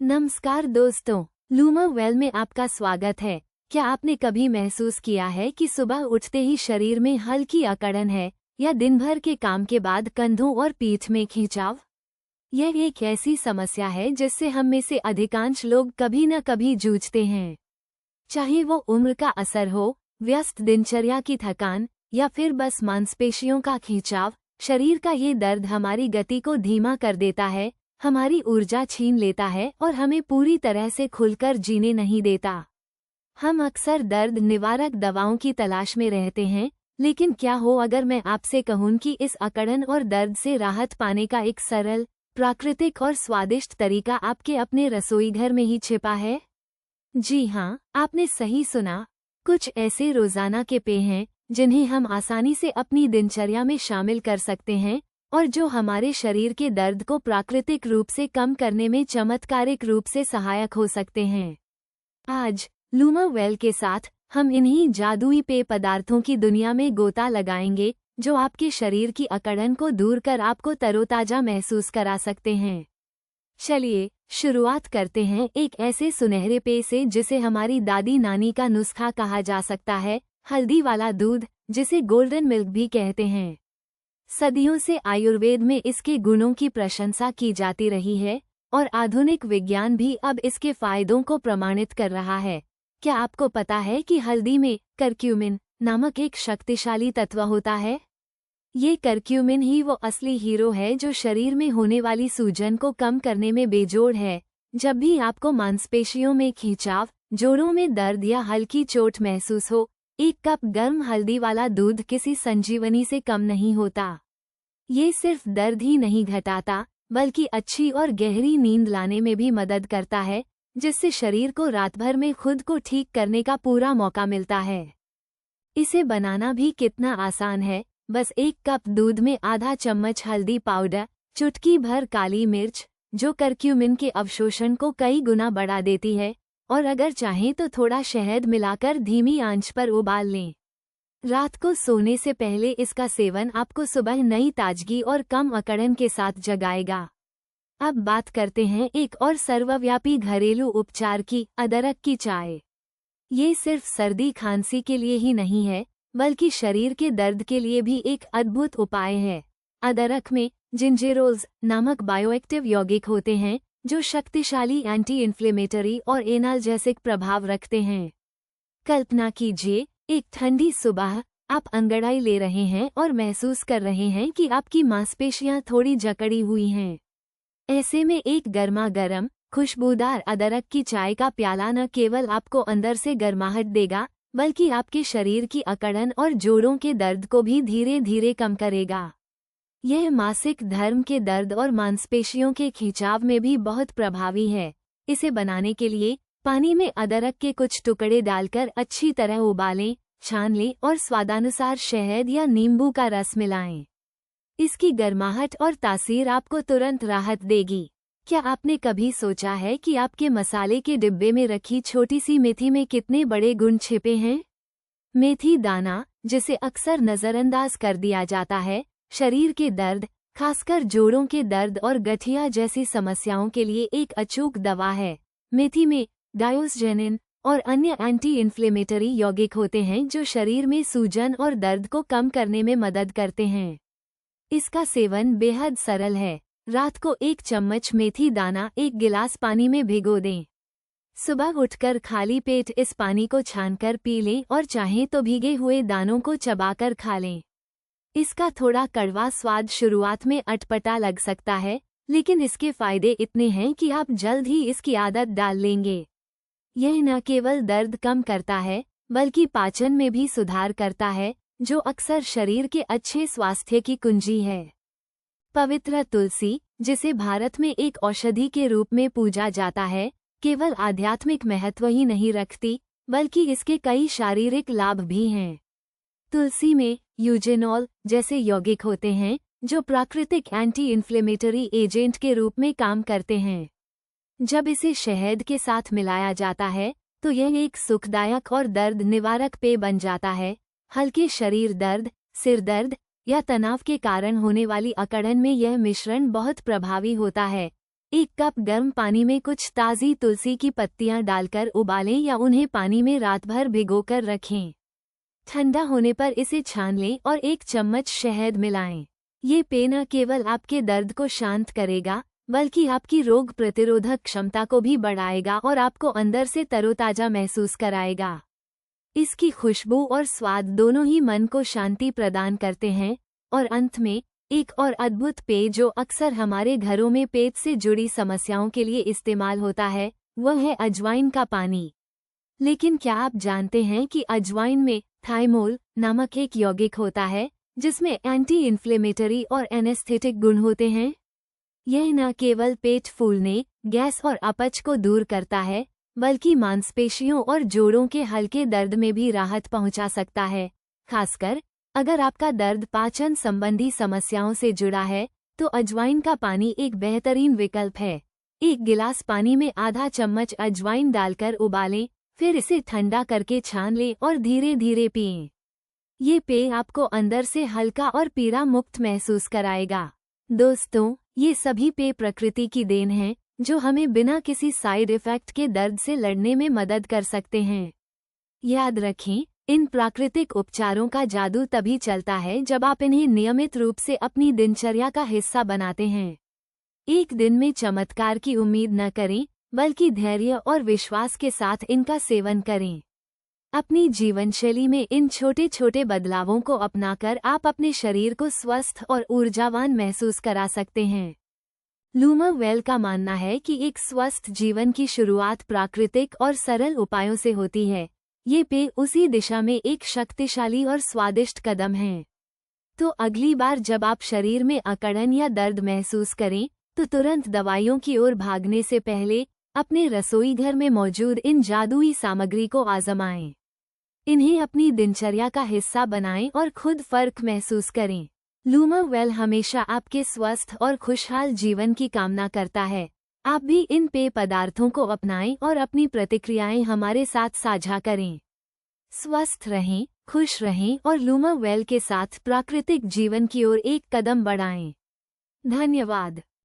नमस्कार दोस्तों, luma well में आपका स्वागत है। क्या आपने कभी महसूस किया है कि सुबह उठते ही शरीर में हल्की अकड़न है या दिन भर के काम के बाद कंधों और पीठ में खिंचाव? यह एक ऐसी समस्या है जिससे हम में से अधिकांश लोग कभी न कभी जूझते हैं। चाहे वो उम्र का असर हो, व्यस्त दिनचर्या की थकान या फिर बस मांसपेशियों का खिंचाव, शरीर का ये दर्द हमारी गति को धीमा कर देता है, हमारी ऊर्जा छीन लेता है और हमें पूरी तरह से खुलकर जीने नहीं देता। हम अक्सर दर्द निवारक दवाओं की तलाश में रहते हैं, लेकिन क्या हो अगर मैं आपसे कहूं कि इस अकड़न और दर्द से राहत पाने का एक सरल, प्राकृतिक और स्वादिष्ट तरीका आपके अपने रसोई घर में ही छिपा है? जी हाँ, आपने सही सुना। कुछ ऐसे रोजाना के पेय हैं जिन्हें हम आसानी से अपनी दिनचर्या में शामिल कर सकते हैं और जो हमारे शरीर के दर्द को प्राकृतिक रूप से कम करने में चमत्कारिक रूप से सहायक हो सकते हैं। आज लूमा वेल के साथ हम इन्हीं जादुई पेय पदार्थों की दुनिया में गोता लगाएंगे जो आपके शरीर की अकड़न को दूर कर आपको तरोताजा महसूस करा सकते हैं। चलिए शुरुआत करते हैं एक ऐसे सुनहरे पेय से जिसे हमारी दादी नानी का नुस्खा कहा जा सकता है, हल्दी वाला दूध, जिसे गोल्डन मिल्क भी कहते हैं। सदियों से आयुर्वेद में इसके गुणों की प्रशंसा की जाती रही है और आधुनिक विज्ञान भी अब इसके फायदों को प्रमाणित कर रहा है। क्या आपको पता है कि हल्दी में करक्यूमिन नामक एक शक्तिशाली तत्व होता है? ये करक्यूमिन ही वो असली हीरो है जो शरीर में होने वाली सूजन को कम करने में बेजोड़ है। जब भी आपको मांसपेशियों में खिंचाव, जोड़ों में दर्द या हल्की चोट महसूस हो, एक कप गर्म हल्दी वाला दूध किसी संजीवनी से कम नहीं होता। ये सिर्फ दर्द ही नहीं घटाता, बल्कि अच्छी और गहरी नींद लाने में भी मदद करता है, जिससे शरीर को रात भर में खुद को ठीक करने का पूरा मौका मिलता है। इसे बनाना भी कितना आसान है। बस एक कप दूध में आधा चम्मच हल्दी पाउडर, चुटकी भर काली मिर्च, जो करक्यूमिन के अवशोषण को कई गुना बढ़ा देती है, और अगर चाहें तो थोड़ा शहद मिलाकर धीमी आंच पर उबाल लें। रात को सोने से पहले इसका सेवन आपको सुबह नई ताजगी और कम अकड़न के साथ जगाएगा। अब बात करते हैं एक और सर्वव्यापी घरेलू उपचार की, अदरक की चाय। ये सिर्फ सर्दी खांसी के लिए ही नहीं है, बल्कि शरीर के दर्द के लिए भी एक अद्भुत उपाय है। अदरक में जिंजेरोल्स नामक बायोएक्टिव यौगिक होते हैं जो शक्तिशाली एंटी इन्फ्लेमेटरी और एनाल्जेसिक प्रभाव रखते हैं। कल्पना कीजिए, एक ठंडी सुबह आप अंगड़ाई ले रहे हैं और महसूस कर रहे हैं कि आपकी मांसपेशियां थोड़ी जकड़ी हुई हैं। ऐसे में एक गर्मा गर्म, खुशबूदार अदरक की चाय का प्याला न केवल आपको अंदर से गर्माहट देगा, बल्कि आपके शरीर की अकड़न और जोड़ों के दर्द को भी धीरे धीरे कम करेगा। यह मासिक धर्म के दर्द और मांसपेशियों के खिंचाव में भी बहुत प्रभावी है। इसे बनाने के लिए पानी में अदरक के कुछ टुकड़े डालकर अच्छी तरह उबालें, छान लें और स्वादानुसार शहद या नींबू का रस मिलाएं। इसकी गर्माहट और तासीर आपको तुरंत राहत देगी। क्या आपने कभी सोचा है कि आपके मसाले के डिब्बे में रखी छोटी सी मेथी में कितने बड़े गुण छिपे हैं? मेथी दाना, जिसे अक्सर नज़रअंदाज कर दिया जाता है, शरीर के दर्द, खासकर जोड़ों के दर्द और गठिया जैसी समस्याओं के लिए एक अचूक दवा है। मेथी में डायोस्जेनिन और अन्य एंटी इन्फ्लेमेटरी यौगिक होते हैं जो शरीर में सूजन और दर्द को कम करने में मदद करते हैं। इसका सेवन बेहद सरल है। रात को एक चम्मच मेथी दाना एक गिलास पानी में भिगो दें। सुबह उठकर खाली पेट इस पानी को छानकर पी लें और चाहें तो भीगे हुए दानों को चबाकर खा लें। इसका थोड़ा कड़वा स्वाद शुरुआत में अटपटा लग सकता है, लेकिन इसके फायदे इतने हैं कि आप जल्द ही इसकी आदत डाल लेंगे। यह न केवल दर्द कम करता है, बल्कि पाचन में भी सुधार करता है, जो अक्सर शरीर के अच्छे स्वास्थ्य की कुंजी है। पवित्र तुलसी, जिसे भारत में एक औषधि के रूप में पूजा जाता है, केवल आध्यात्मिक महत्व ही नहीं रखती, बल्कि इसके कई शारीरिक लाभ भी हैं। तुलसी में यूजेनॉल जैसे यौगिक होते हैं जो प्राकृतिक एंटी इन्फ्लेमेटरी एजेंट के रूप में काम करते हैं। जब इसे शहद के साथ मिलाया जाता है तो यह एक सुखदायक और दर्द निवारक पेय बन जाता है। हल्के शरीर दर्द, सिर दर्द या तनाव के कारण होने वाली अकड़न में यह मिश्रण बहुत प्रभावी होता है। 1 कप गर्म पानी में कुछ ताज़ी तुलसी की पत्तियां डालकर उबालें या उन्हें पानी में रात भर भिगोकर रखें। ठंडा होने पर इसे छान लें और 1 चम्मच शहद मिलाएं। ये पेय न केवल आपके दर्द को शांत करेगा, बल्कि आपकी रोग प्रतिरोधक क्षमता को भी बढ़ाएगा और आपको अंदर से तरोताजा महसूस कराएगा। इसकी खुशबू और स्वाद दोनों ही मन को शांति प्रदान करते हैं। और अंत में एक और अद्भुत पेय जो अक्सर हमारे घरों में पेट से जुड़ी समस्याओं के लिए इस्तेमाल होता है, वह है अजवाइन का पानी। लेकिन क्या आप जानते हैं कि अजवाइन में थाइमोल नामक एक यौगिक होता है जिसमें एंटी इन्फ्लेमेटरी और एनेस्थेटिक गुण होते हैं? यह न केवल पेट फूलने, गैस और अपच को दूर करता है, बल्कि मांसपेशियों और जोड़ों के हल्के दर्द में भी राहत पहुंचा सकता है। खासकर अगर आपका दर्द पाचन संबंधी समस्याओं से जुड़ा है, तो अजवाइन का पानी एक बेहतरीन विकल्प है। 1 गिलास पानी में आधा चम्मच अजवाइन डालकर उबालें, फिर इसे ठंडा करके छान लें और धीरे धीरे पिएं। ये पेय आपको अंदर से हल्का और पीड़ा मुक्त महसूस कराएगा। दोस्तों, ये सभी पेय प्रकृति की देन हैं, जो हमें बिना किसी साइड इफेक्ट के दर्द से लड़ने में मदद कर सकते हैं। याद रखें, इन प्राकृतिक उपचारों का जादू तभी चलता है जब आप इन्हें नियमित रूप से अपनी दिनचर्या का हिस्सा बनाते हैं। एक दिन में चमत्कार की उम्मीद न करें, बल्कि धैर्य और विश्वास के साथ इनका सेवन करें। अपनी जीवनशैली में इन छोटे छोटे बदलावों को अपनाकर आप अपने शरीर को स्वस्थ और ऊर्जावान महसूस करा सकते हैं। लूमा वेल का मानना है कि एक स्वस्थ जीवन की शुरुआत प्राकृतिक और सरल उपायों से होती है। ये पेय उसी दिशा में एक शक्तिशाली और स्वादिष्ट कदम है। तो अगली बार जब आप शरीर में अकड़न या दर्द महसूस करें, तो तुरंत दवाइयों की ओर भागने से पहले अपने रसोई घर में मौजूद इन जादुई सामग्री को आजमाएं। इन्हें अपनी दिनचर्या का हिस्सा बनाएं और खुद फर्क महसूस करें। लूमा वेल हमेशा आपके स्वस्थ और खुशहाल जीवन की कामना करता है। आप भी इन पेय पदार्थों को अपनाएं और अपनी प्रतिक्रियाएं हमारे साथ साझा करें। स्वस्थ रहें, खुश रहें और लूमा वेल के साथ प्राकृतिक जीवन की ओर एक कदम बढ़ाएं। धन्यवाद।